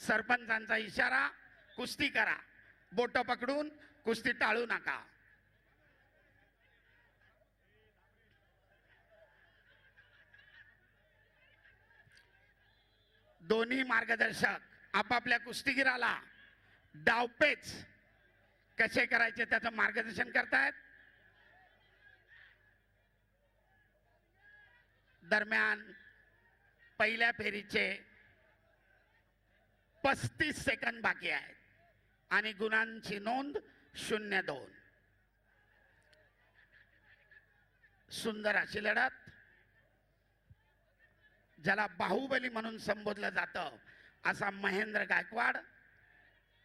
सरपंचांचा इशारा, कुस्ती करा. बोट पकडून कुस्ती टाळू नका. दोन्ही मार्गदर्शक आपापल्या कुस्तीगीराला डावपेच कसे करायचे त्याचं मार्गदर्शन करतायत. दरम्यान पहिल्या फेरीचे 35 सेकंद बाकी आहेत आणि गुणांची नोंद 0-2. सुंदर अशी लढत, ज्याला बाहुबली म्हणून संबोधलं जातं असा महेंद्र गायकवाड,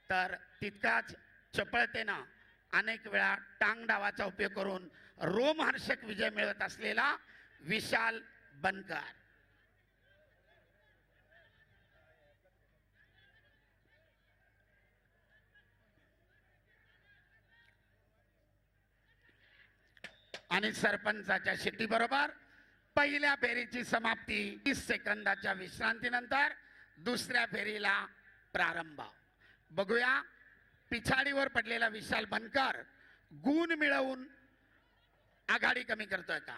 तर तितकाच चपळतेनं अनेक वेळा टांग डावाचा उपयोग करून रोमहर्षक विजय मिळवत असलेला विशाल बनकर. आणि सरपंचाच्या शिट्टी बरोबर पहिल्या फेरीची समाप्ती. 30 सेकंदाच्या विश्रांतीनंतर दुसऱ्या फेरीला प्रारंभ. बघूया पिछाडीवर पडलेला विशाल बनकर गुण मिळवून आघाडी कमी करतोय का.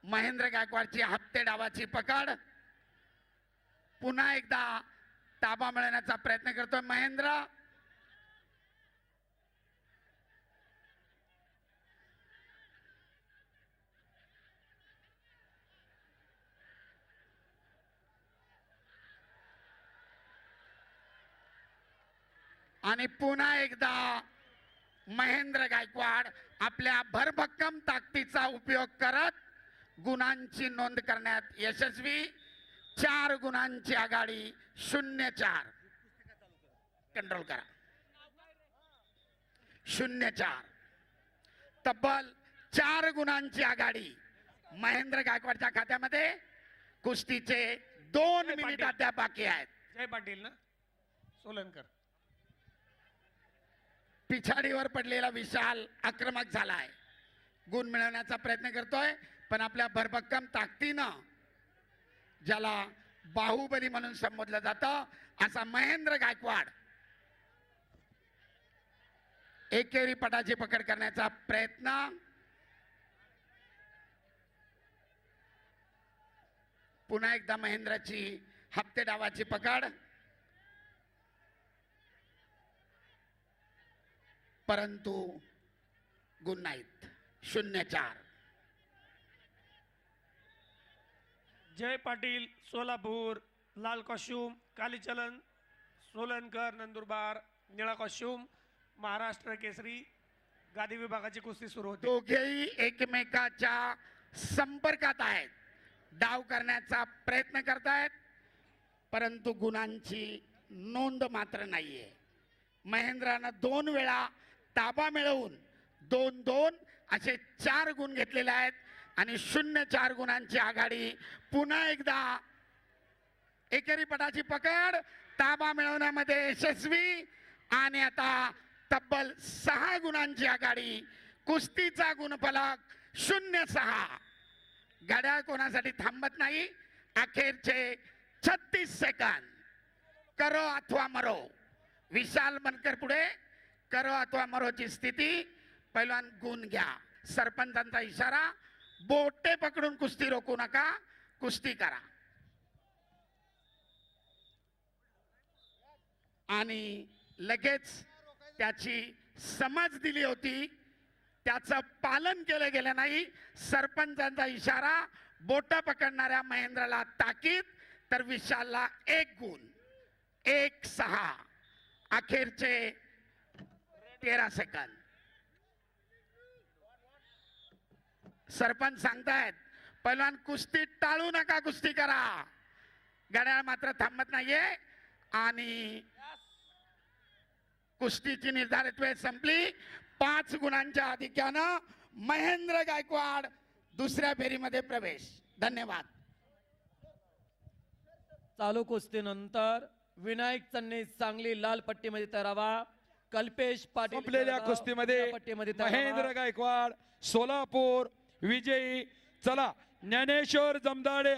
महेंद्र गायकवाडची हप्ते डावाची पकड. पुन्हा एकदा ताबा मिळवण्याचा प्रयत्न करतोय महेंद्र. आणि पुन्हा एकदा महेंद्र गायकवाड आपल्या भरभक्कम ताकदीचा उपयोग करत गुणांची नोंद करण्यात यशस्वी. 4 गुणांची आघाडी 0-4. कंट्रोल करा. 0-4. तब्बल 4 गुणांची आघाडी महेंद्र गायकवाडच्या खात्यामध्ये. कुस्तीचे 2 मिनिट अद्याप बाकी आहेत. जय पाटील ना सोलनकर. पिछाडीवर पडलेला विशाल आक्रमक झालाय. गुण मिळवण्याचा प्रयत्न करतोय, पण आपल्या भरभक्कम ताकदीनं, ज्याला बाहुबली म्हणून संबोधलं जातं असा महेंद्र गायकवाड एकेरी पटाची पकड करण्याचा प्रयत्न. पुन्हा एकदा महेंद्राची हप्ते डावाची पकड, परंतु गुण नाहीत. 0-4. जय पाटील सोलापूर लाल कॉस्ट्यूम, कालीचलन सोलनकर नंदुरबार निळा कॉस्ट्यूम. महाराष्ट्र केसरी गादी विभागाची कुस्ती सुरू होती. दोघेही एकमेकाच्या संपर्कात आहेत, डाव करण्याचा प्रयत्न करतायत, परंतु गुणांची नोंद मात्र नाहीये. महेंद्रानं 2 वेळा ताबा मिळवून 2-2 असे 4 गुण घेतलेले आहेत आणि 0-4 गुणांची आघाडी. पुन्हा एकदा एकेरी पटाची पकड, ताबा मिळवण्यामध्ये यशस्वी आणि आता तब्बल 6 गुणांची आघाडी. कुस्तीचा गुणफलक 0-6. घड्याळ कोणासाठी थांबत नाही. अखेरचे 36 सेकंद. करो अथवा मरो. विशाल बनकर पुढे. करो अथवा मरोची स्थिती. पहिलवान गुण घ्या. सरपंचांचा इशारा, बोटे पकडून कुस्ती रोखू नका, कुस्ती करा. आणि लगेच त्याची समज दिली होती, त्याचं पालन केलं गेलं नाही. सरपंचांचा इशारा, बोट पकडणाऱ्या महेंद्रला ताकीद, तर विशालला 1 गुण. 1-6. अखेरचे 13 सेकंद. सरपंच सांगतायत पहिलवान कुस्ती टाळू नका, कुस्ती करा. घड्याळ मात्र थांबत नाहीये आणि कुस्तीची निर्धारित वेळ संपली. 5 गुणांच्या आधिक्यानं महेंद्र गायकवाड दुसऱ्या फेरीमध्ये प्रवेश. धन्यवाद. चालू कुस्तीनंतर विनायक चन्ने सांगली लाल पट्टीमध्ये तरावा, कल्पेश पाटील संपलेल्या कुस्तीमध्ये महेंद्र गायकवाड सोलापूर विजयी. चला ज्ञानेश्वर जमदाडे